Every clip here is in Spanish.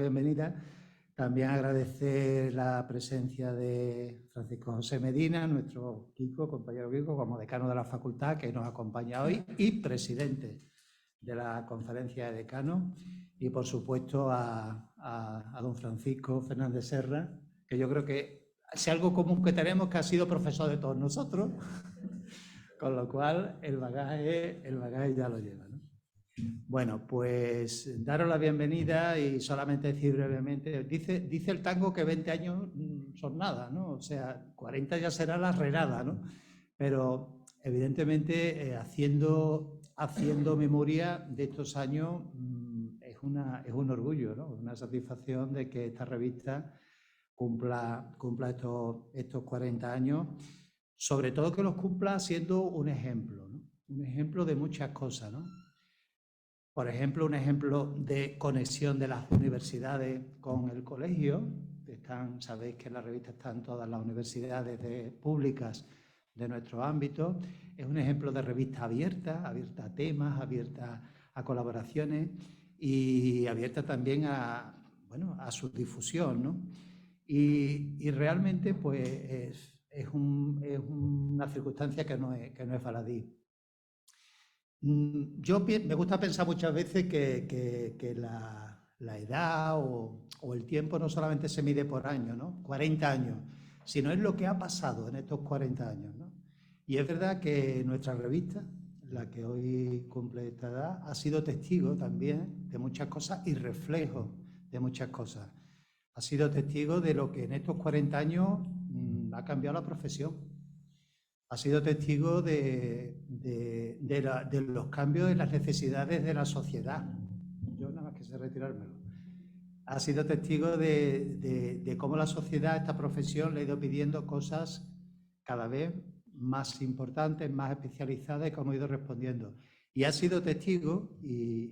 bienvenida. También agradecer la presencia de Francisco José Medina, nuestro Kiko, compañero Kiko, como decano de la facultad, que nos acompaña hoy, y presidente de la conferencia de decanos, y por supuesto a don Francisco Fernández Serra, que yo creo que es algo común que tenemos, que ha sido profesor de todos nosotros, con lo cual el bagaje ya lo lleva, ¿no? Bueno, pues daros la bienvenida y solamente decir brevemente, dice el tango que 20 años son nada, ¿no? O sea, 40 ya será la renada, ¿no? Pero evidentemente haciendo memoria de estos años es un orgullo, ¿no? Una satisfacción de que esta revista cumpla estos 40 años, sobre todo que los cumpla siendo un ejemplo, ¿no? Un ejemplo de muchas cosas, ¿no? Por ejemplo, un ejemplo de conexión de las universidades con el colegio. Sabéis que en la revista están todas las universidades públicas de nuestro ámbito. Es un ejemplo de revista abierta a temas, abierta a colaboraciones y abierta también a su difusión, ¿no? Y realmente pues es una circunstancia que no es baladí. Me gusta pensar muchas veces que la edad o el tiempo no solamente se mide por años, ¿no? 40 años, sino es lo que ha pasado en estos 40 años, ¿no? Y es verdad que nuestra revista, la que hoy cumple esta edad, ha sido testigo también de muchas cosas y reflejo de muchas cosas. Ha sido testigo de lo que en estos 40 años ha cambiado la profesión. Ha sido testigo de los cambios en las necesidades de la sociedad. Yo nada más que sé retirármelo. Ha sido testigo de cómo la sociedad, esta profesión, le ha ido pidiendo cosas cada vez más importantes, más especializadas, y cómo ha ido respondiendo. Y ha sido testigo, y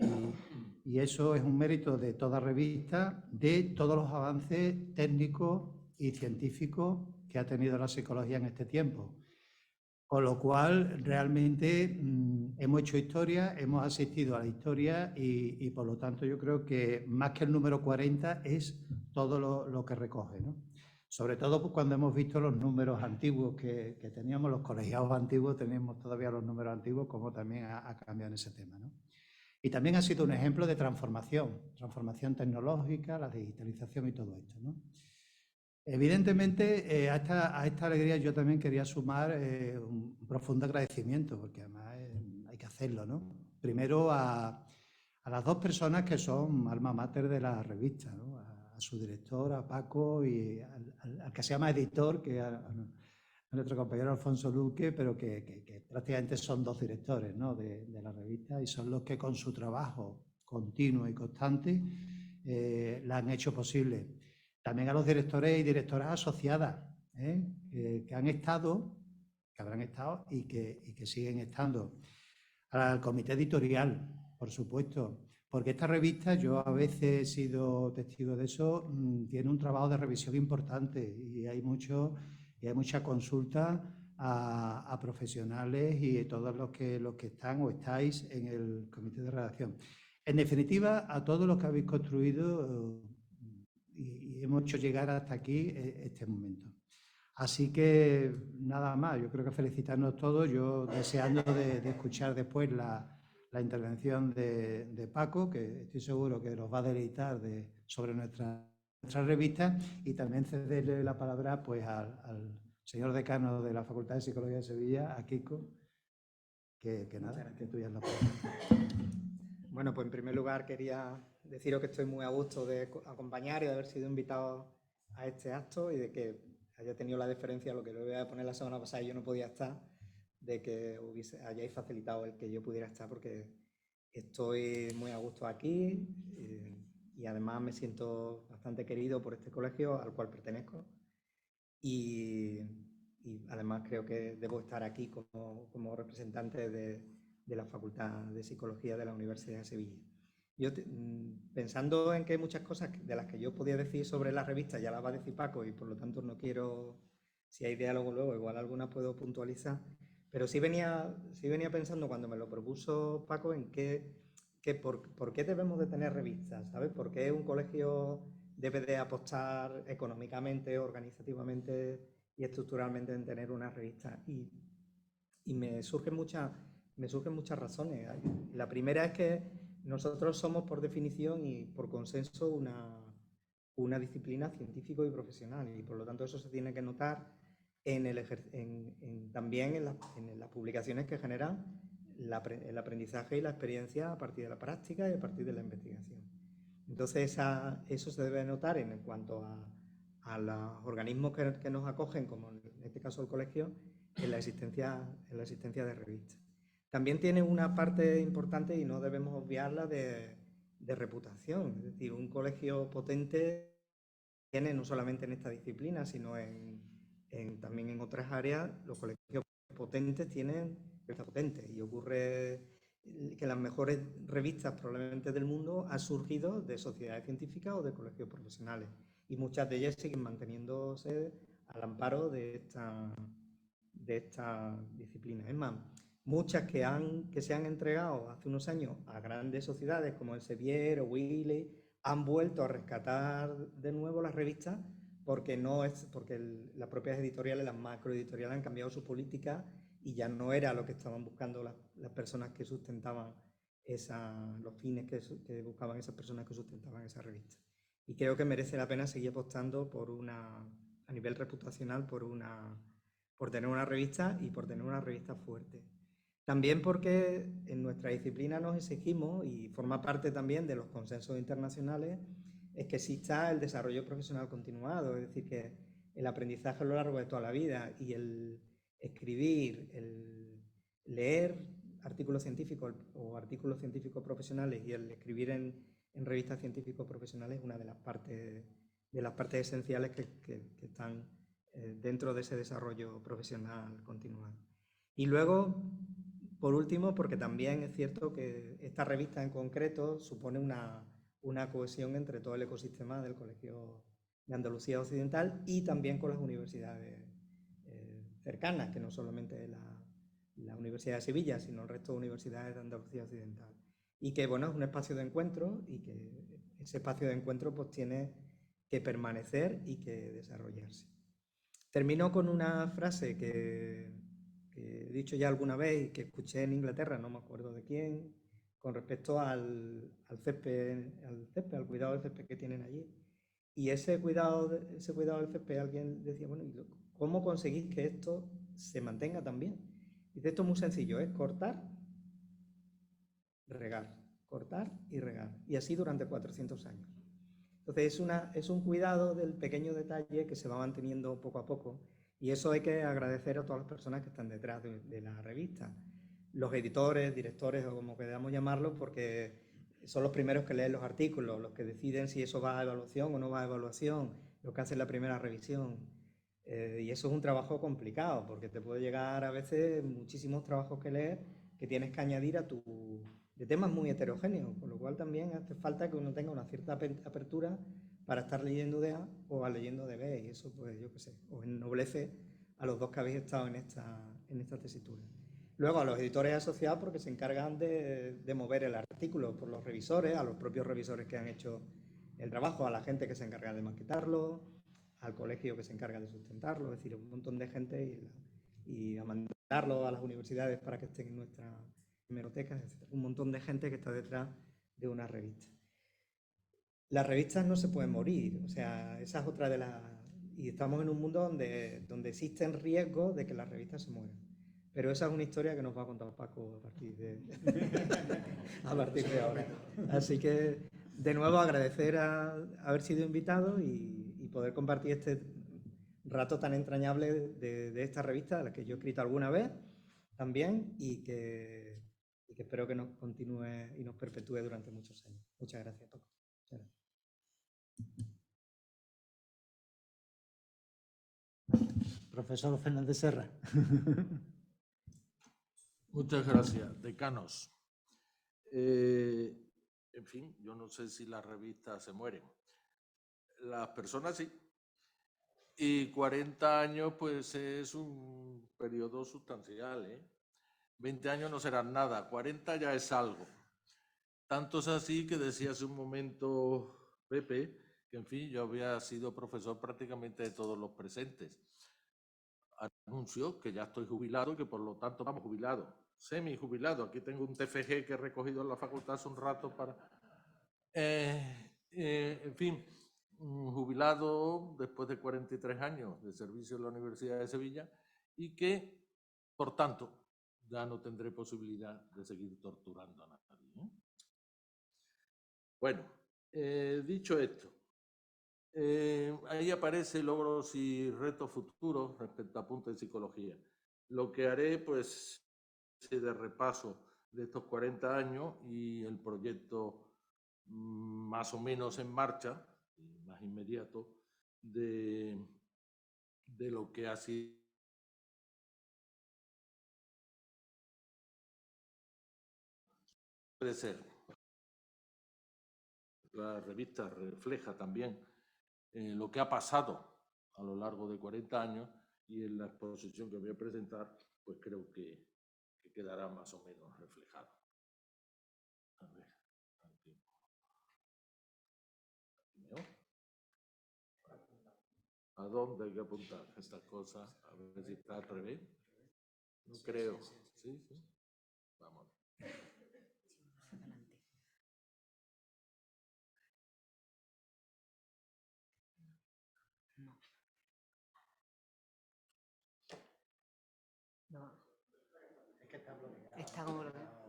eso es un mérito de toda revista, de todos los avances técnicos y científicos que ha tenido la psicología en este tiempo. Con lo cual, realmente hemos hecho historia, hemos asistido a la historia y por lo tanto yo creo que más que el número 40 es todo lo que recoge, ¿no? Sobre todo pues, cuando hemos visto los números antiguos que teníamos, los colegiados antiguos, tenemos todavía los números antiguos, como también ha cambiado en ese tema, ¿no? Y también ha sido un ejemplo de transformación tecnológica, la digitalización y todo esto, ¿no? Evidentemente, a esta alegría yo también quería sumar un profundo agradecimiento, porque además hay que hacerlo, ¿no? Primero a las dos personas que son alma mater de la revista, ¿no? A su director, a Paco, y al que se llama editor, que a nuestro compañero Alfonso Luque, pero que prácticamente son dos directores, ¿no? de la revista, y son los que con su trabajo continuo y constante la han hecho posible. También a los directores y directoras asociadas que han estado, que habrán estado y que siguen estando. Al comité editorial, por supuesto, porque esta revista, yo a veces he sido testigo de eso, tiene un trabajo de revisión importante y hay mucha consulta a profesionales y a todos los que están o estáis en el comité de redacción. En definitiva, a todos los que habéis construido y hemos hecho llegar hasta aquí este momento. Así que nada más, yo creo que felicitarnos todos, yo deseando de escuchar después la intervención de Paco, que estoy seguro que nos va a deleitar sobre nuestra revista, y también cederle la palabra pues al señor decano de la Facultad de Psicología de Sevilla, a Kiko, que nada, que tú ya la palabra. Bueno, pues en primer lugar quería deciros que estoy muy a gusto de acompañar y de haber sido invitado a este acto y de que haya tenido la deferencia, lo que le voy a poner la semana pasada y yo no podía estar, de que hayáis facilitado el que yo pudiera estar, porque estoy muy a gusto aquí y además me siento bastante querido por este colegio al cual pertenezco y además creo que debo estar aquí como representante de la Facultad de Psicología de la Universidad de Sevilla. Yo pensando en que hay muchas cosas de las que yo podía decir sobre la revista, ya las va a decir Paco y por lo tanto no quiero, si hay diálogo luego, igual algunas puedo puntualizar, pero sí venía pensando cuando me lo propuso Paco en qué ¿por qué debemos de tener revistas? ¿Sabes? ¿Por qué un colegio debe de apostar económicamente, organizativamente y estructuralmente en tener una revista? Y me surgen muchas razones. La primera es que nosotros somos, por definición y por consenso, una disciplina científico y profesional, y por lo tanto eso se tiene que notar también en las publicaciones que generan el aprendizaje y la experiencia a partir de la práctica y a partir de la investigación. Entonces eso se debe notar en cuanto a los organismos que nos acogen, como en este caso el colegio, en la existencia de revistas. También tiene una parte importante, y no debemos obviarla, de reputación. Es decir, un colegio potente tiene, no solamente en esta disciplina, sino también en otras áreas, los colegios potentes tienen revistas potentes, y ocurre que las mejores revistas probablemente del mundo han surgido de sociedades científicas o de colegios profesionales, y muchas de ellas siguen manteniéndose al amparo de esta disciplina. Es más, muchas que se han entregado hace unos años a grandes sociedades como el Sevier o Wiley han vuelto a rescatar de nuevo las revistas porque las propias editoriales, las macroeditoriales, han cambiado su política y ya no era lo que estaban buscando las personas que sustentaban los fines que buscaban esas personas que sustentaban esa revista. Y creo que merece la pena seguir apostando a nivel reputacional por tener una revista, y por tener una revista fuerte. También porque en nuestra disciplina nos exigimos, y forma parte también de los consensos internacionales, es que exista el desarrollo profesional continuado, es decir, que el aprendizaje a lo largo de toda la vida y el escribir, el leer artículos científicos o artículos científicos profesionales y el escribir en revistas científicos profesionales es una de las partes esenciales que están dentro de ese desarrollo profesional continuado. Y luego, por último, porque también es cierto que esta revista en concreto supone una cohesión entre todo el ecosistema del Colegio de Andalucía Occidental y también con las universidades cercanas, que no solamente la Universidad de Sevilla, sino el resto de universidades de Andalucía Occidental. Y que, bueno, es un espacio de encuentro, y que ese espacio de encuentro pues tiene que permanecer y que desarrollarse. Termino con una frase que he dicho ya alguna vez y que escuché en Inglaterra, no me acuerdo de quién, con respecto al césped, al cuidado del césped que tienen allí. Y ese cuidado del césped, alguien decía, bueno, ¿cómo conseguís que esto se mantenga también? Dice, esto es muy sencillo, es cortar, regar, cortar y regar. Y así durante 400 años. Entonces es un cuidado del pequeño detalle que se va manteniendo poco a poco, y eso hay que agradecer a todas las personas que están detrás de la revista. Los editores, directores o como queramos llamarlos, porque son los primeros que leen los artículos, los que deciden si eso va a evaluación o no va a evaluación, los que hacen la primera revisión. Y eso es un trabajo complicado, porque te puede llegar a veces muchísimos trabajos que leer que tienes que añadir de temas muy heterogéneos, con lo cual también hace falta que uno tenga una cierta apertura para estar leyendo de A o leyendo de B, y eso, pues yo qué sé, os ennoblece a los dos que habéis estado en esta tesitura. Luego a los editores asociados, porque se encargan de mover el artículo por los revisores, a los propios revisores que han hecho el trabajo, a la gente que se encarga de maquetarlo, al colegio que se encarga de sustentarlo, es decir, un montón de gente, y a mandarlo a las universidades para que estén en nuestra hemerotecas, etc. Un montón de gente que está detrás de una revista. Las revistas no se pueden morir, o sea, esa es otra de las... Y estamos en un mundo donde existen riesgos de que las revistas se mueran. Pero esa es una historia que nos va a contar Paco a partir de ahora. Así que, de nuevo, agradecer haber sido invitado y poder compartir este rato tan entrañable de esta revista, de la que yo he escrito alguna vez también, y que espero que nos continúe y nos perpetúe durante muchos años. Muchas gracias, Paco. Muchas gracias. Profesor Fernández Serra. Muchas gracias, decanos. En fin, yo no sé si las revistas se mueren. Las personas sí. Y 40 años, pues es un periodo sustancial, ¿eh? 20 años no serán nada, 40 ya es algo. Tanto es así que decía hace un momento Pepe que, en fin, yo había sido profesor prácticamente de todos los presentes. Anuncio que ya estoy jubilado y que por lo tanto, vamos, jubilado, semi-jubilado. Aquí tengo un TFG que he recogido en la facultad hace un rato para... en fin, jubilado después de 43 años de servicio en la Universidad de Sevilla y que, por tanto, ya no tendré posibilidad de seguir torturando a nadie, ¿eh? Bueno, dicho esto, ahí aparece logros y retos futuros respecto a apuntes de psicología. Lo que haré, pues, es de repaso de estos 40 años y el proyecto más o menos en marcha, más inmediato, de lo que ha sido. Puede ser. La revista refleja también lo que ha pasado a lo largo de 40 años y en la exposición que voy a presentar, pues creo que quedará más o menos reflejado. A ver, aquí. ¿A dónde hay que apuntar estas cosas? A ver si está al revés. No creo. Sí, sí. Vamos. No. Es que está bloqueado. Está como bloqueado.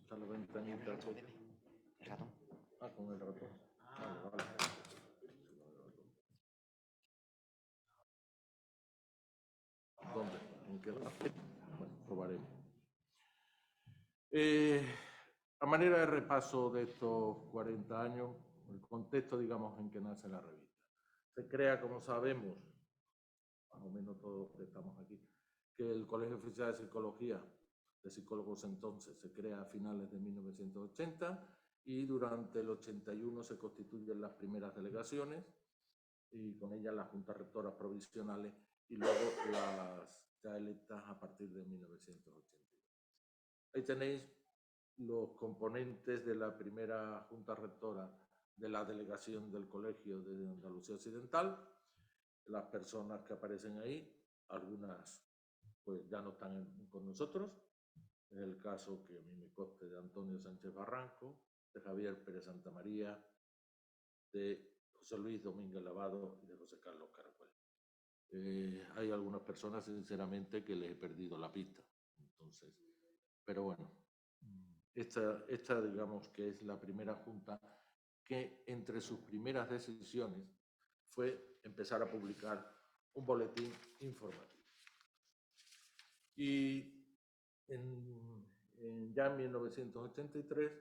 Está la ventanita. El ratón. Ah, con el ratón. Vale, vale. ¿Dónde? ¿En qué lado? Bueno, probaremos. A manera de repaso de estos 40 años, el contexto, digamos, en que nace la revista. Se crea, como sabemos, más o menos todos los que estamos aquí, que el Colegio Oficial de Psicología, de psicólogos entonces, se crea a finales de 1980 y durante el 81 se constituyen las primeras delegaciones y con ellas las juntas rectoras provisionales y luego las ya electas a partir de 1982. Ahí tenéis los componentes de la primera junta rectora de la delegación del Colegio de Andalucía Occidental, las personas que aparecen ahí, algunas pues ya no están con nosotros, es el caso que a mí me conste de Antonio Sánchez Barranco, de Javier Pérez Santamaría, de José Luis Domínguez Lavado y de José Carlos Caracuel. Hay algunas personas, sinceramente, que les he perdido la pista. Entonces, pero bueno, esta digamos que es la primera junta que entre sus primeras decisiones fue empezar a publicar un boletín informativo. Y ya en 1983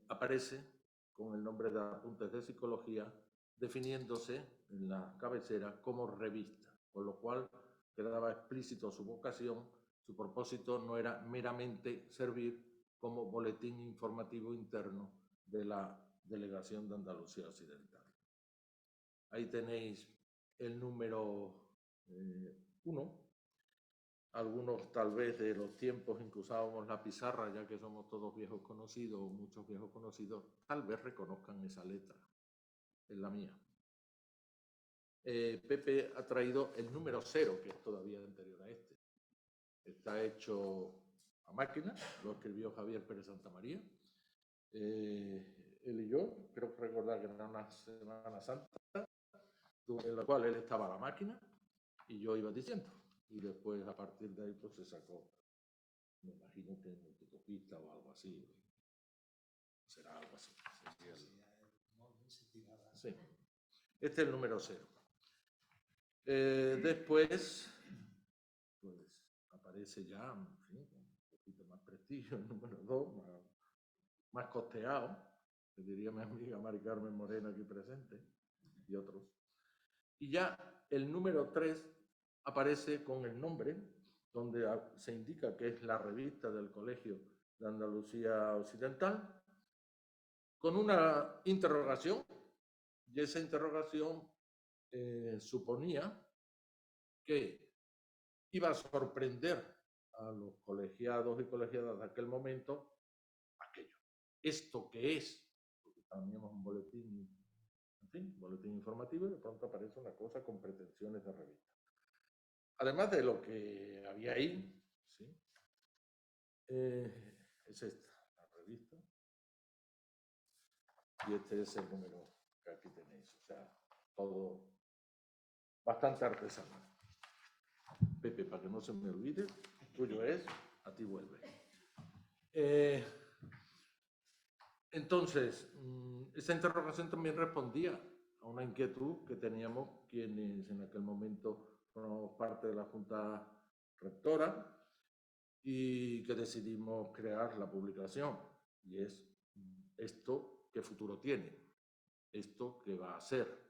aparece con el nombre de Apuntes de Psicología, definiéndose en la cabecera como revista, con lo cual quedaba explícito su vocación. Su propósito no era meramente servir como boletín informativo interno de la Delegación de Andalucía Occidental. Ahí tenéis el número 1. Algunos tal vez de los tiempos en que usábamos la pizarra, ya que somos todos viejos conocidos, o muchos viejos conocidos, tal vez reconozcan esa letra. Es la mía. Pepe ha traído el número 0, que es todavía anterior a este. Está hecho a máquina, lo escribió Javier Pérez Santamaría. Él y yo, creo que recordar que era una Semana Santa, en la cual él estaba a la máquina y yo iba diciendo. Y después, a partir de ahí, pues se sacó, me imagino que multicopista o algo así. Será algo así. Sí. Este es el número 0. Después, pues aparece ya, en fin, un poquito más prestigio, el número 2, más costeado, que diría mi amiga Mari Carmen Morena aquí presente, y otros. Y ya el número 3 aparece con el nombre, donde se indica que es la revista del Colegio de Andalucía Occidental, con una interrogación, y esa interrogación suponía que iba a sorprender a los colegiados y colegiadas de aquel momento aquello. ¿Esto qué es? Porque teníamos un boletín, en fin, boletín informativo, y de pronto aparece una cosa con pretensiones de revista. Además de lo que había ahí, ¿sí? Es esta, la revista. Y este es el número que aquí tenéis. O sea, todo bastante artesanal. Pepe, para que no se me olvide, tuyo es, a ti vuelve. Entonces, esa interrogación también respondía a una inquietud que teníamos quienes en aquel momento formamos parte de la Junta Rectora y que decidimos crear la publicación. Y es esto, ¿qué futuro tiene? ¿Esto qué va a ser?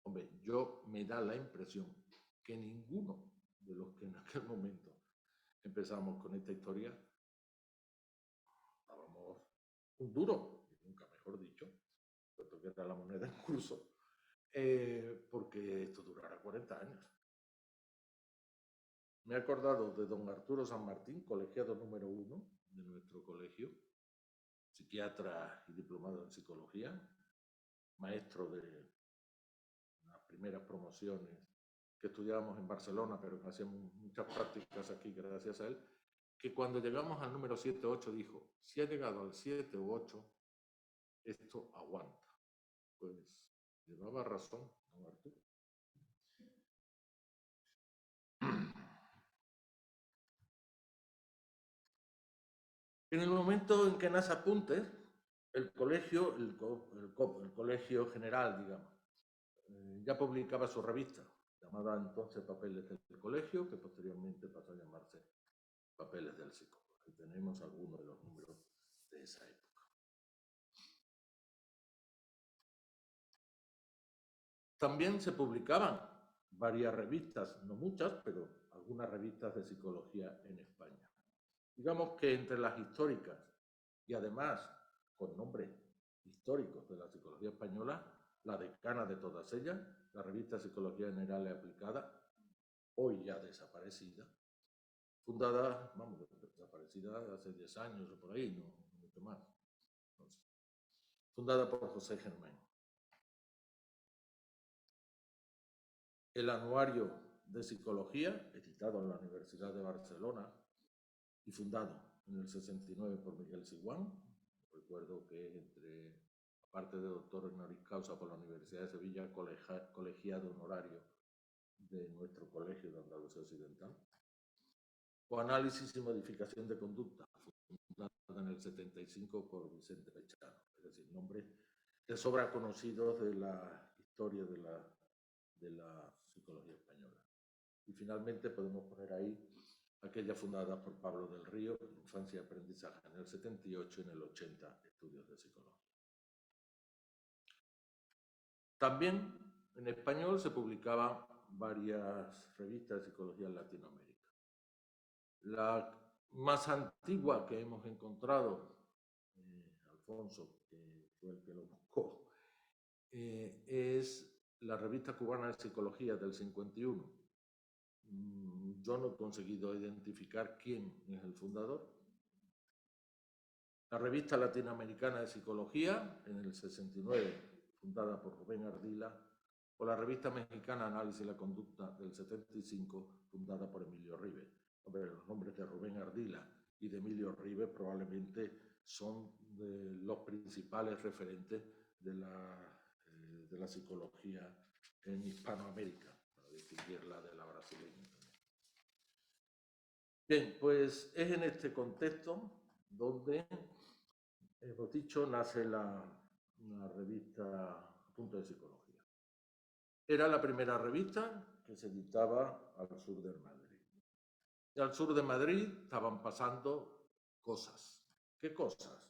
Hombre, yo me da la impresión que ninguno de los que en aquel momento empezamos con esta historia dábamos un duro, nunca mejor dicho, puesto que era la moneda en curso, porque esto durará 40 años. Me he acordado de don Arturo San Martín, colegiado número 1 de nuestro colegio, psiquiatra y diplomado en psicología, maestro de las primeras promociones que estudiábamos en Barcelona, pero que hacíamos muchas prácticas aquí gracias a él, que cuando llegamos al número 7 o 8 dijo, si ha llegado al 7 u 8, esto aguanta. Pues llevaba razón, don Arturo. En el momento en que nace Apuntes, el colegio, el colegio general, digamos, ya publicaba su revista, llamada entonces Papeles del Colegio, que posteriormente pasó a llamarse Papeles del Psicólogo. Aquí tenemos algunos de los números de esa época. También se publicaban varias revistas, no muchas, pero algunas revistas de psicología en España. Digamos que entre las históricas y además con nombres históricos de la psicología española, la decana de todas ellas, la revista Psicología General y Aplicada, hoy ya desaparecida, fundada, vamos, desaparecida hace 10 años o por ahí, no mucho más, fundada por José Germán. El Anuario de Psicología, editado en la Universidad de Barcelona y fundado en el 69 por Miguel Siguán. Recuerdo que entre, aparte de doctor honoris causa por la Universidad de Sevilla, colegiado honorario de nuestro colegio de Andalucía Occidental. O Análisis y Modificación de Conducta, fundada en el 75 por Vicente Pechano. Es decir, nombres de sobra conocidos de la historia de la psicología española. Y finalmente podemos poner ahí aquella fundada por Pablo del Río, Infancia y Aprendizaje, en el 78 y en el 80, Estudios de Psicología. También en español se publicaban varias revistas de psicología en Latinoamérica. La más antigua que hemos encontrado, Alfonso, que fue el que lo buscó, es la revista cubana de psicología del 51. Yo no he conseguido identificar quién es el fundador. La revista latinoamericana de psicología, en el 69, fundada por Rubén Ardila, o la revista mexicana Análisis de la Conducta del 75, fundada por Emilio Ribe. Los nombres de Rubén Ardila y de Emilio Ribe probablemente son los principales referentes de la psicología en Hispanoamérica, para distinguirla de la brasileña. Bien, pues es en este contexto donde, hemos dicho, nace la revista Apuntes de Psicología. Era la primera revista que se editaba al sur de Madrid. Y al sur de Madrid estaban pasando cosas. ¿Qué cosas?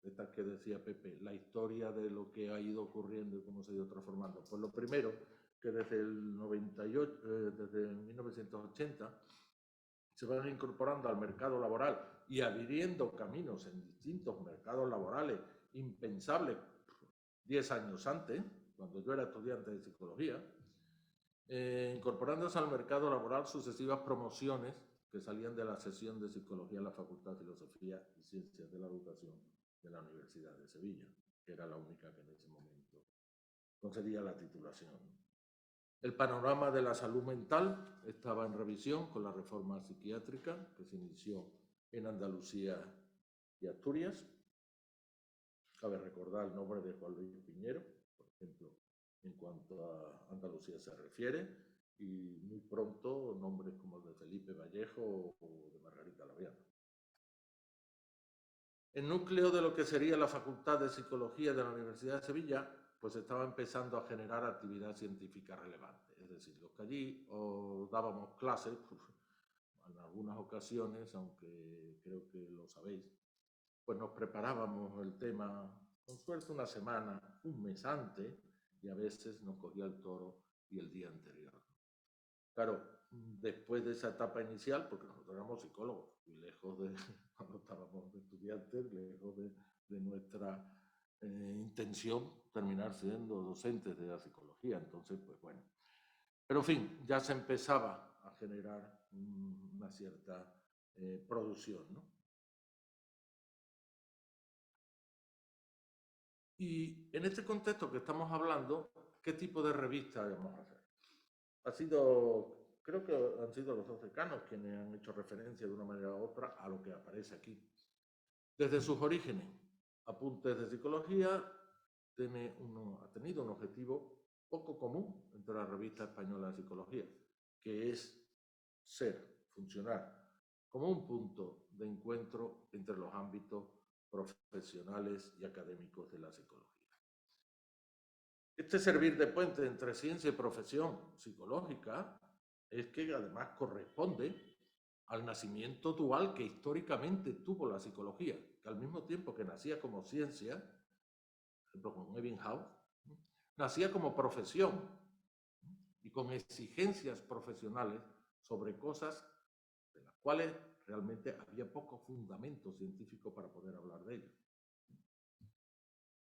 Estas que decía Pepe, la historia de lo que ha ido ocurriendo y cómo se ha ido transformando. Pues lo primero, que desde el 98, desde 1980, se van incorporando al mercado laboral y abriendo caminos en distintos mercados laborales impensables 10 años antes, cuando yo era estudiante de psicología, incorporándose al mercado laboral sucesivas promociones que salían de la sección de Psicología de la Facultad de Filosofía y Ciencias de la Educación de la Universidad de Sevilla, que era la única que en ese momento concedía la titulación. El panorama de la salud mental estaba en revisión con la reforma psiquiátrica que se inició en Andalucía y Asturias. Cabe recordar el nombre de Juan Luis Piñero, por ejemplo, en cuanto a Andalucía se refiere, y muy pronto nombres como el de Felipe Vallejo o de Margarita Labriano. El núcleo de lo que sería la Facultad de Psicología de la Universidad de Sevilla, pues estaba empezando a generar actividad científica relevante. Es decir, los que allí dábamos clases, en algunas ocasiones, aunque creo que lo sabéis, pues nos preparábamos el tema, con suerte una semana, un mes antes, y a veces nos cogía el toro y el día anterior. Claro, después de esa etapa inicial, porque nosotros éramos psicólogos, y lejos de, cuando estábamos estudiantes, lejos de nuestra intención terminar siendo docentes de la psicología. Entonces, pues bueno. Pero en fin, ya se empezaba a generar una cierta producción, ¿no? Y en este contexto que estamos hablando, ¿qué tipo de revista vamos a hacer? Creo que han sido los dos decanos quienes han hecho referencia de una manera u otra a lo que aparece aquí. Desde sus orígenes, Apuntes de Psicología ha tenido un objetivo poco común entre la revista española de psicología, que es funcionar como un punto de encuentro entre los ámbitos profesionales y académicos de la psicología. Este servir de puente entre ciencia y profesión psicológica es que además corresponde al nacimiento dual que históricamente tuvo la psicología, que al mismo tiempo que nacía como ciencia, por ejemplo con Ebbinghaus, nacía como profesión y con exigencias profesionales sobre cosas de las cuales realmente había poco fundamento científico para poder hablar de ellas.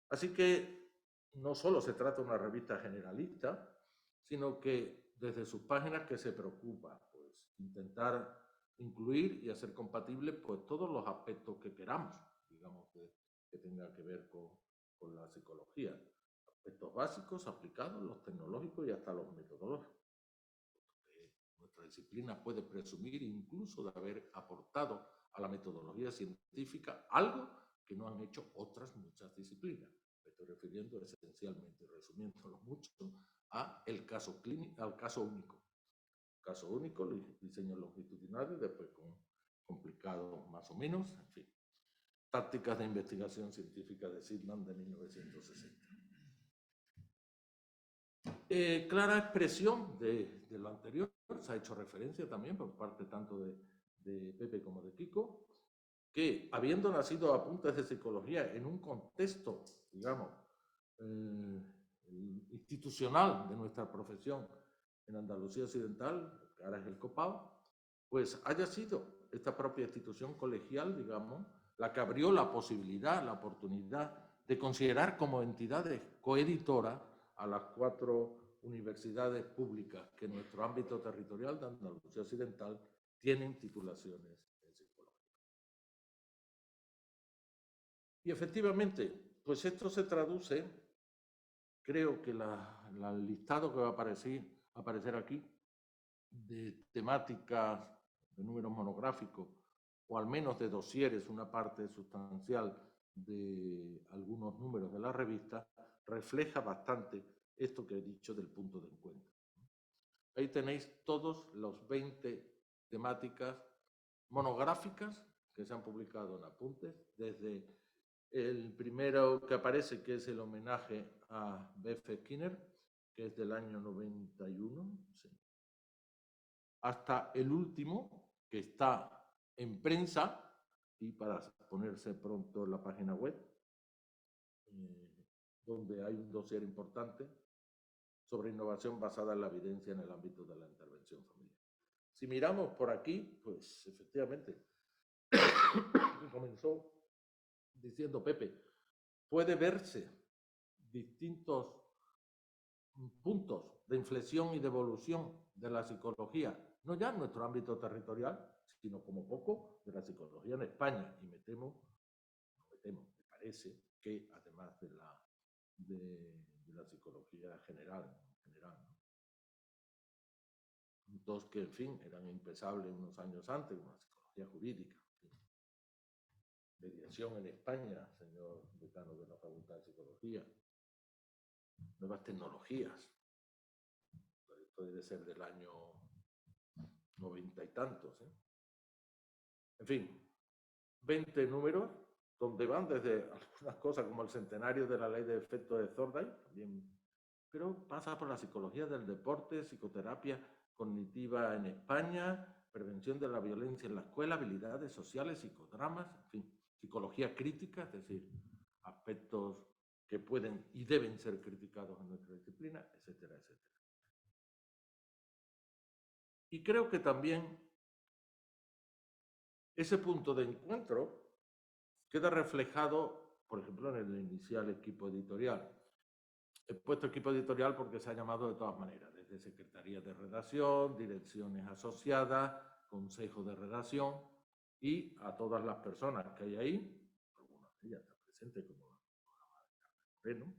Así que no solo se trata de una revista generalista, sino que desde sus páginas que se preocupa, pues, intentar incluir y hacer compatibles pues, todos los aspectos que queramos, digamos, que tenga que ver con la psicología. Aspectos básicos, aplicados, los tecnológicos y hasta los metodológicos. Nuestra disciplina puede presumir incluso de haber aportado a la metodología científica algo que no han hecho otras muchas disciplinas. Me estoy refiriendo esencialmente, resumiéndolo mucho, al caso único. Caso único, diseños longitudinales, después con complicados más o menos, en fin. Tácticas de investigación científica de Sidman de 1960. Clara expresión de lo anterior, se ha hecho referencia también por parte tanto de Pepe como de Kiko, que habiendo nacido Apuntes de Psicología en un contexto, digamos, institucional de nuestra profesión en Andalucía Occidental, que ahora es el COPAO, pues haya sido esta propia institución colegial, digamos, la que abrió la posibilidad, la oportunidad de considerar como entidades coeditoras a las 4 universidades públicas que en nuestro ámbito territorial de Andalucía Occidental tienen titulaciones en psicología. Y efectivamente, pues esto se traduce, creo que el listado que va a aparecer aquí, de temáticas, de números monográficos, o al menos de dosieres, una parte sustancial de algunos números de la revista, refleja bastante esto que he dicho del punto de encuentro. Ahí tenéis todos los 20 temáticas monográficas que se han publicado en Apuntes, desde el primero que aparece, que es el homenaje a B.F. Skinner, que es del año 91, sí, hasta el último, que está en prensa y para ponerse pronto en la página web, donde hay un dossier importante sobre innovación basada en la evidencia en el ámbito de la intervención familiar. Si miramos por aquí, pues efectivamente, comenzó diciendo Pepe, puede verse distintos puntos de inflexión y de evolución de la psicología no ya en nuestro ámbito territorial, sino como poco de la psicología en España. Y me parece que además de la psicología general, ¿no? Dos que, en fin, eran impensables unos años antes, una psicología jurídica. Mediación en España, señor decano de la Facultad de Psicología. Nuevas tecnologías. Esto debe ser del año 90 y tantos. En fin, 20 números donde van desde algunas cosas como el centenario de la ley de efectos de Thorndike, también, pero pasa por la psicología del deporte, psicoterapia cognitiva en España, prevención de la violencia en la escuela, habilidades sociales, psicodramas, en fin, psicología crítica, es decir, aspectos que pueden y deben ser criticados en nuestra disciplina, etcétera, etcétera. Y creo que también ese punto de encuentro queda reflejado, por ejemplo, en el inicial equipo editorial. He puesto equipo editorial porque se ha llamado de todas maneras, desde secretaría de redacción, direcciones asociadas, consejo de redacción, y a todas las personas que hay ahí, algunas de ellas están presentes como Moreno,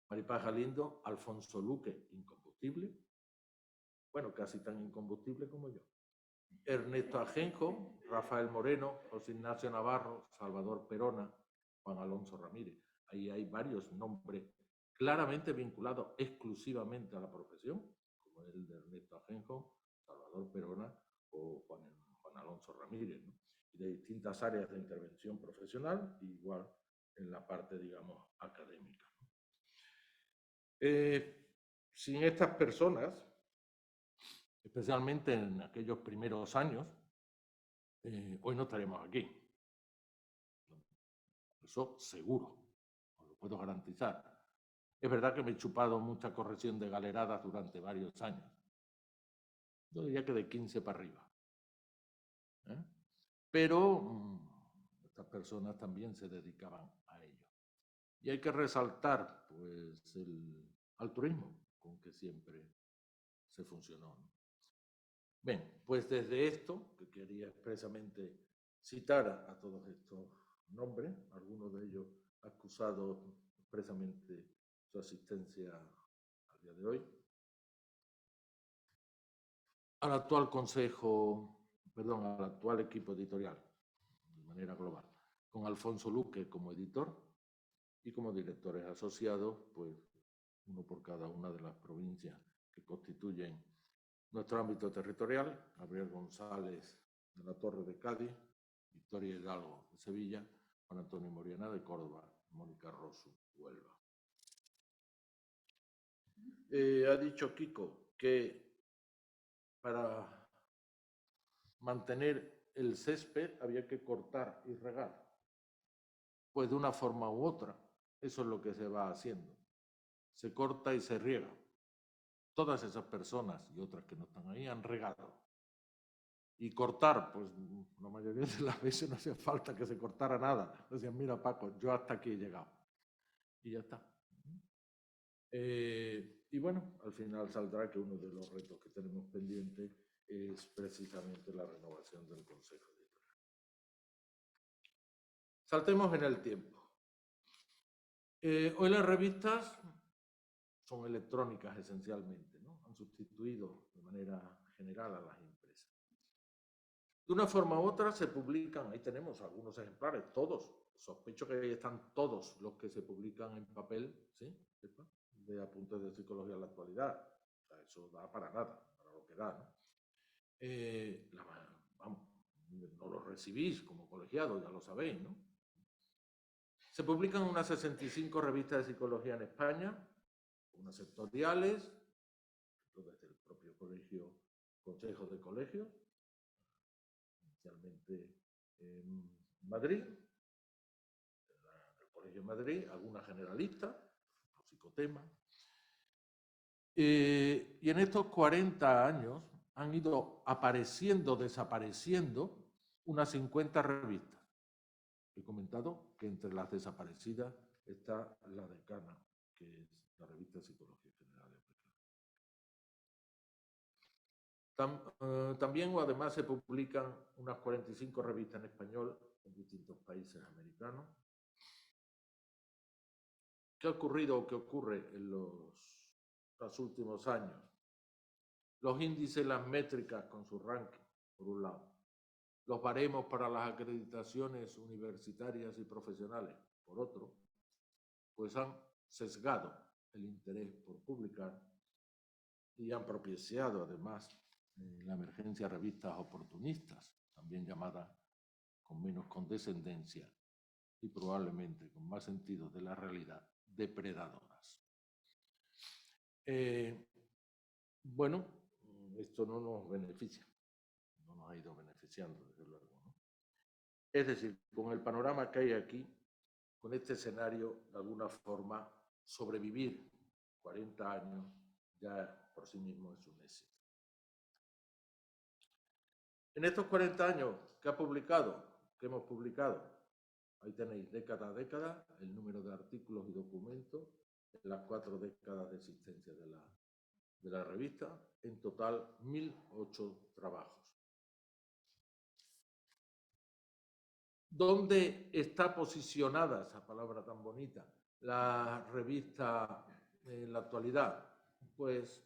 Maripaz Galindo, Alfonso Luque, incombustible, bueno, casi tan incombustible como yo, Ernesto Ajenjo, Rafael Moreno, José Ignacio Navarro, Salvador Perona, Juan Alonso Ramírez. Ahí hay varios nombres claramente vinculados exclusivamente a la profesión, como el de Ernesto Ajenjo, Salvador Perona o Juan Alonso Ramírez, ¿no? Y de distintas áreas de intervención profesional, igual en la parte, digamos, académica, ¿no? Sin estas personas, especialmente en aquellos primeros años, hoy no estaremos aquí. Eso seguro, os lo puedo garantizar. Es verdad que me he chupado mucha corrección de galeradas durante varios años. Yo diría que de 15 para arriba. Pero estas personas también se dedicaban a ello. Y hay que resaltar pues, el altruismo con que siempre se funcionó, ¿no? Bien, pues desde esto, que quería expresamente citar a todos estos nombres, algunos de ellos acusados expresamente su asistencia al día de hoy, al actual al actual equipo editorial, de manera global, con Alfonso Luque como editor y como directores asociados, pues uno por cada una de las provincias que constituyen nuestro ámbito territorial: Gabriel González de la Torre de Cádiz, Victoria Hidalgo de Sevilla, Juan Antonio Moriana de Córdoba, Mónica Rosu, Huelva. Ha dicho Kiko que para mantener el césped había que cortar y regar. Pues de una forma u otra, eso es lo que se va haciendo. Se corta y se riega. Todas esas personas y otras que no están ahí han regado. Y cortar, pues la mayoría de las veces no hacía falta que se cortara nada. Decían, mira Paco, yo hasta aquí he llegado. Y ya está. Y bueno, al final saldrá que uno de los retos que tenemos pendientes es precisamente la renovación del Consejo Editorial. Saltemos en el tiempo. Hoy las revistas son electrónicas esencialmente, ¿no? Han sustituido de manera general a las impresas. De una forma u otra se publican, ahí tenemos algunos ejemplares, todos, sospecho que ahí están todos los que se publican en papel, ¿sí? De apuntes de psicología en la actualidad. O sea, eso da para nada, para lo que da, ¿no? Vamos, no lo recibís como colegiados, ya lo sabéis, ¿no? Se publican unas 65 revistas de psicología en España, unas sectoriales, desde el propio colegio, Consejo de Colegios, inicialmente en Madrid, el Colegio de Madrid, alguna generalista, los psicotemas. Y en estos 40 años han ido apareciendo, desapareciendo, unas 50 revistas. He comentado que entre las desaparecidas está la Decana, que es la revista de Psicología General. También o además se publican unas 45 revistas en español en distintos países americanos. ¿Qué ha ocurrido o qué ocurre en los últimos años? Los índices, las métricas con su ranking, por un lado. Los baremos para las acreditaciones universitarias y profesionales, por otro, pues han sesgado el interés por publicar y han propiciado además la emergencia de revistas oportunistas, también llamadas con menos condescendencia y probablemente con más sentido de la realidad, depredadoras. Bueno, esto no nos beneficia, no nos ha ido beneficiando, desde luego, ¿no? Es decir, con el panorama que hay aquí, con este escenario, de alguna forma, sobrevivir 40 años ya por sí mismo es un éxito. En estos 40 años, ¿qué hemos publicado? Ahí tenéis década a década el número de artículos y documentos en las 4 décadas de existencia de la revista, en total 1008 trabajos. ¿Dónde está posicionada esa palabra tan bonita, la revista en la actualidad? Pues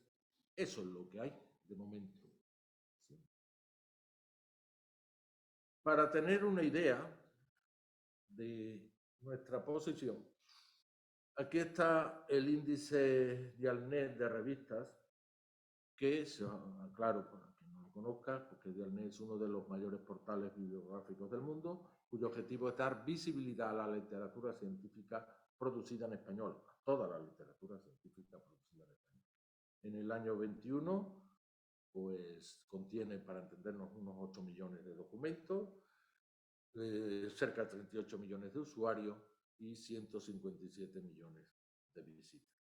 eso es lo que hay de momento. ¿Sí? Para tener una idea de nuestra posición, aquí está el índice Dialnet de revistas, que, claro, para quien no lo conozca, porque Dialnet es uno de los mayores portales bibliográficos del mundo, cuyo objetivo es dar visibilidad a la literatura científica producida en español, a toda la literatura científica producida en español. En el año 21, pues contiene, para entendernos, unos 8 millones de documentos, cerca de 38 millones de usuarios y 157 millones de visitas.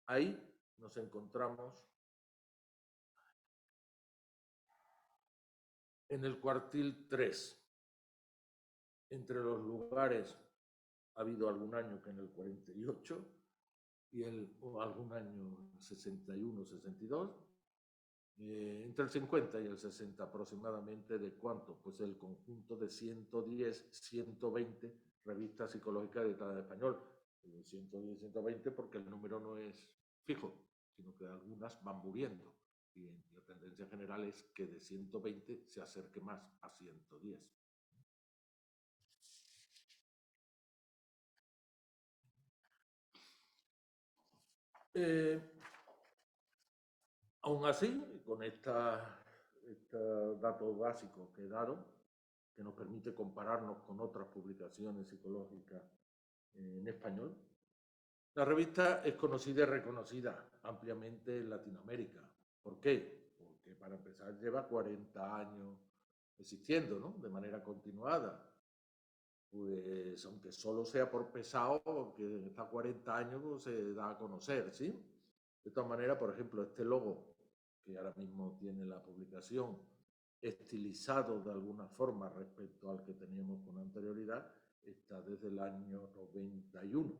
Ahí nos encontramos en el cuartil 3. Entre los lugares ha habido algún año que en el 48 y algún año 61, 62. Entre el 50 y el 60 aproximadamente, ¿de cuánto? Pues el conjunto de 110, 120 revistas psicológicas editadas en español. 110, 120 porque el número no es fijo, sino que algunas van muriendo. Y la tendencia general es que de 120 se acerque más a 110. Aún así, con estos datos básicos que he dado, que nos permite compararnos con otras publicaciones psicológicas en español, la revista es conocida y reconocida ampliamente en Latinoamérica. ¿Por qué? Porque para empezar lleva 40 años existiendo, ¿no? De manera continuada. Pues aunque solo sea por pesado, que está 40 años pues, se da a conocer, ¿sí? De todas maneras, por ejemplo, este logo que ahora mismo tiene la publicación, estilizado de alguna forma respecto al que teníamos con anterioridad, está desde el año 91.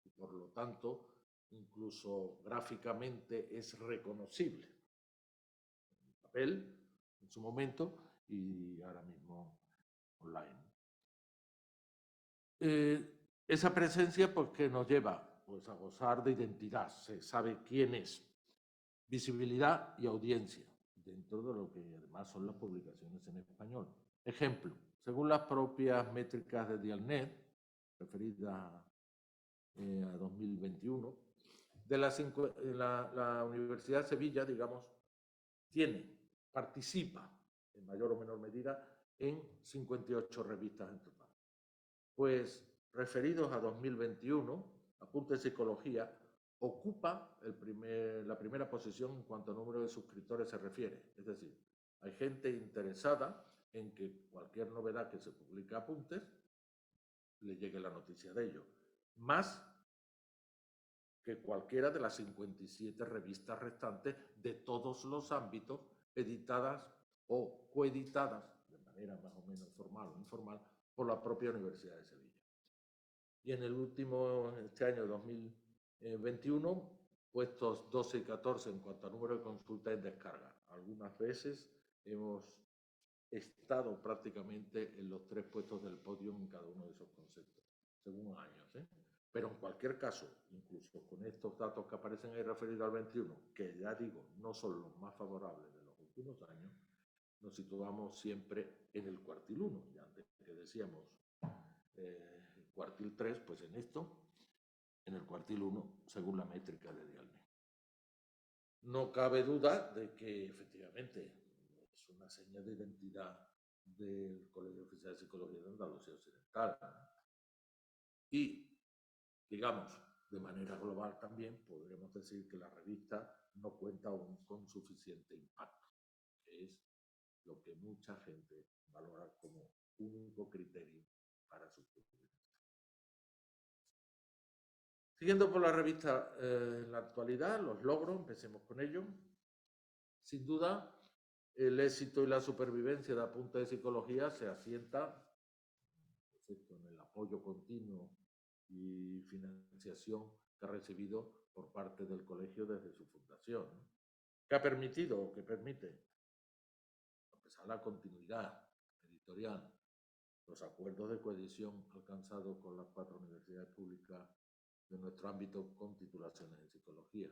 Y por lo tanto, incluso gráficamente es reconocible. En papel, en su momento, y ahora mismo online. Esa presencia, pues, que nos lleva pues, a gozar de identidad, se sabe quién es, visibilidad y audiencia, dentro de lo que además son las publicaciones en español. Ejemplo, según las propias métricas de Dialnet, referidas a 2021, la Universidad de Sevilla, digamos, participa en mayor o menor medida en 58 revistas en total. Pues referidos a 2021, Apuntes de Psicología ocupa la primera posición en cuanto a número de suscriptores se refiere. Es decir, hay gente interesada en que cualquier novedad que se publique a Apuntes le llegue la noticia de ello. Más que cualquiera de las 57 revistas restantes de todos los ámbitos editadas o coeditadas de manera más o menos formal o informal por la propia Universidad de Sevilla. Y en este año 2021, puestos 12 y 14 en cuanto a número de consultas en descarga. algunas veces hemos estado prácticamente en los 3 puestos del podio en cada uno de esos conceptos, según años, ¿eh? Pero en cualquier caso, incluso con estos datos que aparecen ahí referidos al 21, que ya digo, no son los más favorables de los últimos años, nos situamos siempre en el cuartil 1. Y antes que decíamos cuartil 3, pues en esto, en el cuartil 1, según la métrica de Dialnet. No cabe duda de que efectivamente es una seña de identidad del Colegio Oficial de Psicología de Andalucía Occidental. Y, digamos, de manera global también podremos decir que la revista no cuenta aún con suficiente impacto, que es lo que mucha gente valora como único criterio para su publicación. Siguiendo por la revista en la actualidad, los logros, empecemos con ello. Sin duda, el éxito y la supervivencia de Apuntes de Psicología se asienta en el apoyo continuo y financiación que ha recibido por parte del colegio desde su fundación, ¿no? Que ha permitido o que permite, a pesar de la continuidad editorial, los acuerdos de coedición alcanzados con las 4 universidades públicas de nuestro ámbito con titulaciones en psicología.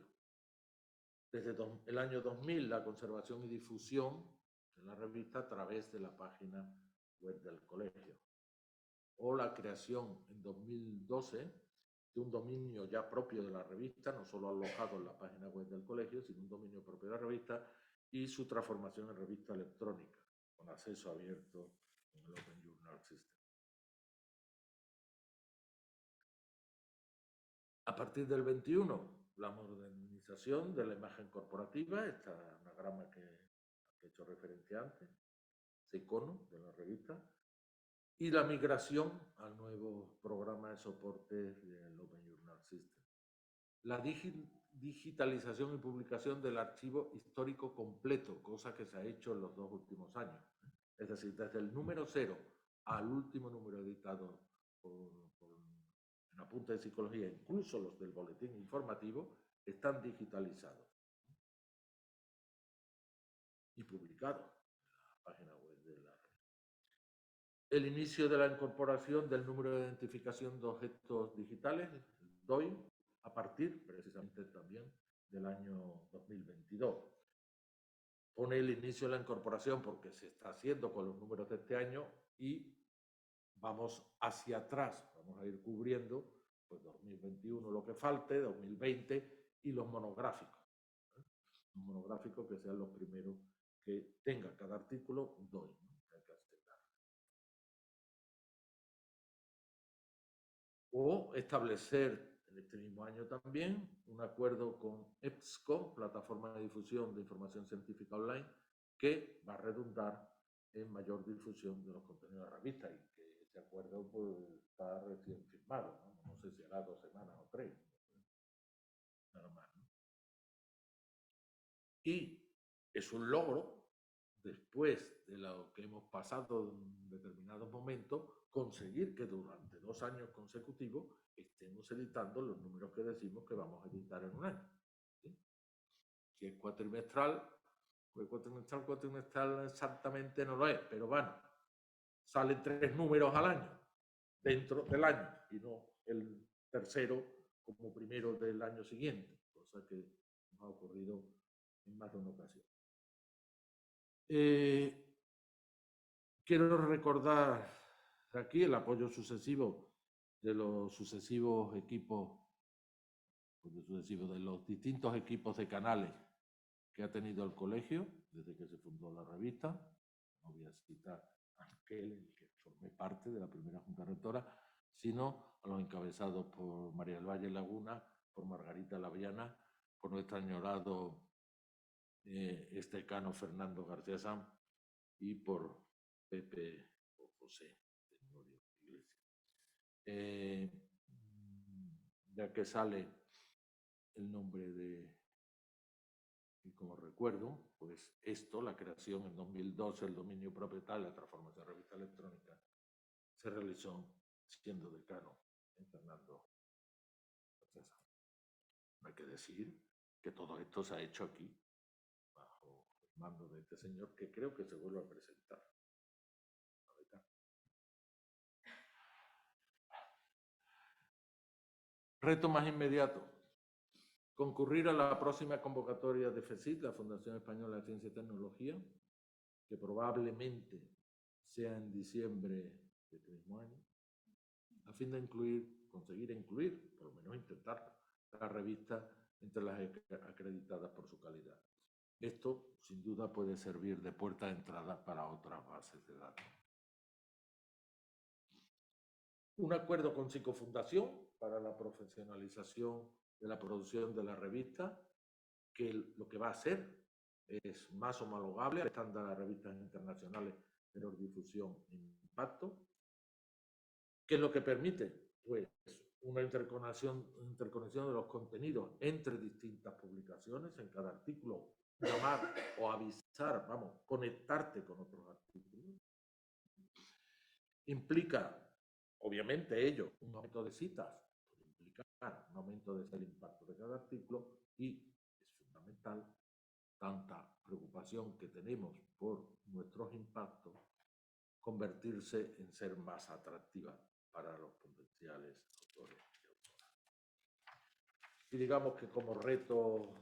Desde el año 2000, la conservación y difusión de la revista a través de la página web del colegio. O la creación en 2012 de un dominio ya propio de la revista, no solo alojado en la página web del colegio, sino un dominio propio de la revista y su transformación en revista electrónica, con acceso abierto en el Open Journal System. A partir del 21, la modernización de la imagen corporativa, esta anagrama que he hecho referencia antes, ese icono de la revista, y la migración al nuevo programa de soporte del Open Journal System. La digitalización y publicación del archivo histórico completo, cosa que se ha hecho en los 2 últimos años. Es decir, desde el número 0 al último número editado en Apuntes de Psicología, incluso los del boletín informativo, están digitalizados y publicados en la página web de la red. El inicio de la incorporación del número de identificación de objetos digitales, el DOI, a partir precisamente también del año 2022. Pone el inicio de la incorporación porque se está haciendo con los números de este año y vamos hacia atrás, vamos a ir cubriendo pues 2021 lo que falte, 2020 y los monográficos. Los monográficos que sean los primeros que tenga cada artículo DOI, ¿no? Hay que aceptar. O establecer en este mismo año también un acuerdo con EBSCO, Plataforma de Difusión de Información Científica Online, que va a redundar en mayor difusión de los contenidos de la revista y que ese acuerdo pues, está recién firmado, ¿no? No sé si hará 2 semanas o 3, nada más, ¿no? Y es un logro, después de lo que hemos pasado en determinados momentos, conseguir que durante 2 años consecutivos estemos editando los números que decimos que vamos a editar en un año, ¿sí? Si es cuatrimestral, pues cuatrimestral exactamente no lo es, pero bueno, salen 3 números al año, dentro del año, y no el tercero como primero del año siguiente, cosa que nos ha ocurrido en más de una ocasión. Quiero recordar aquí el apoyo sucesivo de los sucesivos equipos, de los distintos equipos de canales que ha tenido el colegio desde que se fundó la revista. No voy a citar a aquel en el que formé parte de la primera junta rectora, sino a los encabezados por María del Valle Laguna, por Margarita Laviana, por nuestro añorado estecano Fernando García Sam y por Pepe o José Tenorio Iglesias. Ya que sale el nombre de, y como recuerdo, pues esto, la creación en 2012, el dominio propietario, la transformación de revista electrónica, se realizó siendo decano en Fernando García Sam. No hay que decir que todo esto se ha hecho aquí, bajo mando de este señor, que creo que se vuelve a presentar. Reto más inmediato: concurrir a la próxima convocatoria de FECIT, la Fundación Española de Ciencia y Tecnología, que probablemente sea en diciembre de este mismo año, a fin de conseguir incluir, por lo menos intentarlo, la revista entre las acreditadas por su calidad. Esto, sin duda, puede servir de puerta de entrada para otras bases de datos. Un acuerdo con Psicofundación para la profesionalización de la producción de la revista, que lo que va a hacer es más homologable al estándar de revistas internacionales de difusión e impacto. ¿Qué es lo que permite? Pues una interconexión de los contenidos entre distintas publicaciones. En cada artículo llamar o avisar, conectarte con otros artículos. Implica, obviamente, un aumento de citas, puede implicar un aumento del impacto de cada artículo, y es fundamental, tanta preocupación que tenemos por nuestros impactos, convertirse en ser más atractiva para los potenciales autores y autoras. Y digamos que como reto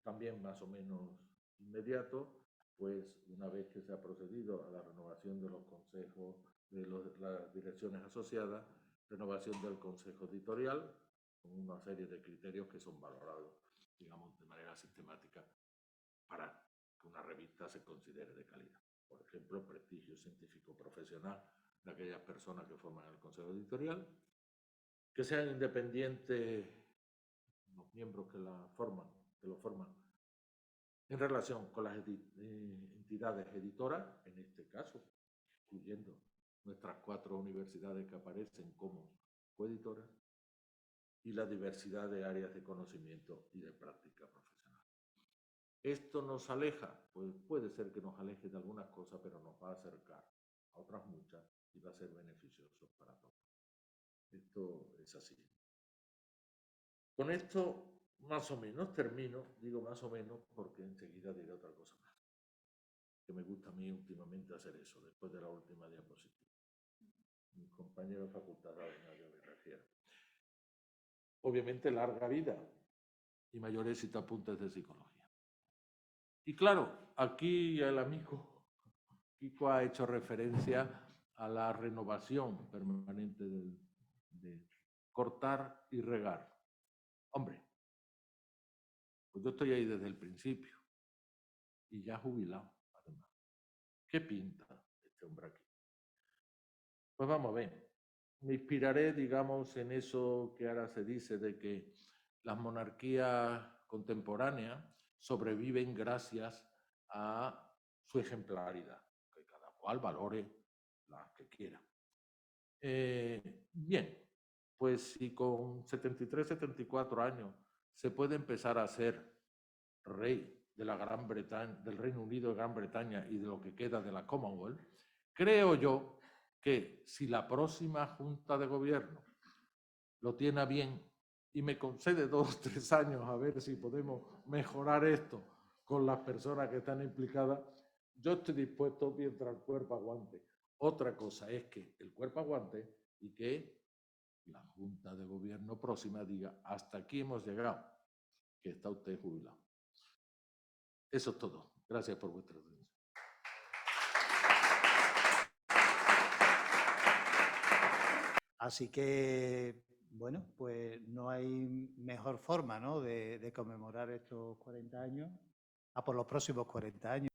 también más o menos inmediato, pues una vez que se ha procedido a la renovación de los consejos, de las direcciones asociadas, renovación del consejo editorial, con una serie de criterios que son valorados, digamos, de manera sistemática para que una revista se considere de calidad. Por ejemplo, el prestigio científico profesional de aquellas personas que forman el consejo editorial, que sean independientes los miembros que lo forman, en relación con las entidades editoras, en este caso, incluyendo nuestras 4 universidades que aparecen como coeditoras, y la diversidad de áreas de conocimiento y de práctica profesional. ¿Esto nos aleja? Pues puede ser que nos aleje de algunas cosas, pero nos va a acercar a otras muchas y va a ser beneficioso para todos. Esto es así. Con esto, más o menos, termino. Digo más o menos porque enseguida diré otra cosa más. Que me gusta a mí últimamente hacer eso, después de la última diapositiva. Mis compañeros de facultad saben a qué me refiero. Obviamente, larga vida y mayor éxito, apuntes de psicología. Y claro, aquí el amigo Kiko ha hecho referencia a la renovación permanente de cortar y regar. Hombre, pues yo estoy ahí desde el principio y ya jubilado, además. ¿Qué pinta este hombre aquí? Pues vamos a ver. Me inspiraré, digamos, en eso que ahora se dice de que las monarquías contemporáneas sobreviven gracias a su ejemplaridad, que cada cual valore la que quiera. Bien, pues si con 73, 74 años se puede empezar a ser rey de la Gran Bretaña, del Reino Unido de Gran Bretaña y de lo que queda de la Commonwealth, creo yo que si la próxima Junta de Gobierno lo tiene bien y me concede 2 o 3 años a ver si podemos mejorar esto con las personas que están implicadas, yo estoy dispuesto mientras el cuerpo aguante. Otra cosa es que el cuerpo aguante y que la Junta de Gobierno próxima diga: hasta aquí hemos llegado, que está usted jubilado. Eso es todo. Gracias por vuestra atención. Así que, bueno, pues no hay mejor forma, ¿no?, de conmemorar estos 40 años, por los próximos 40 años.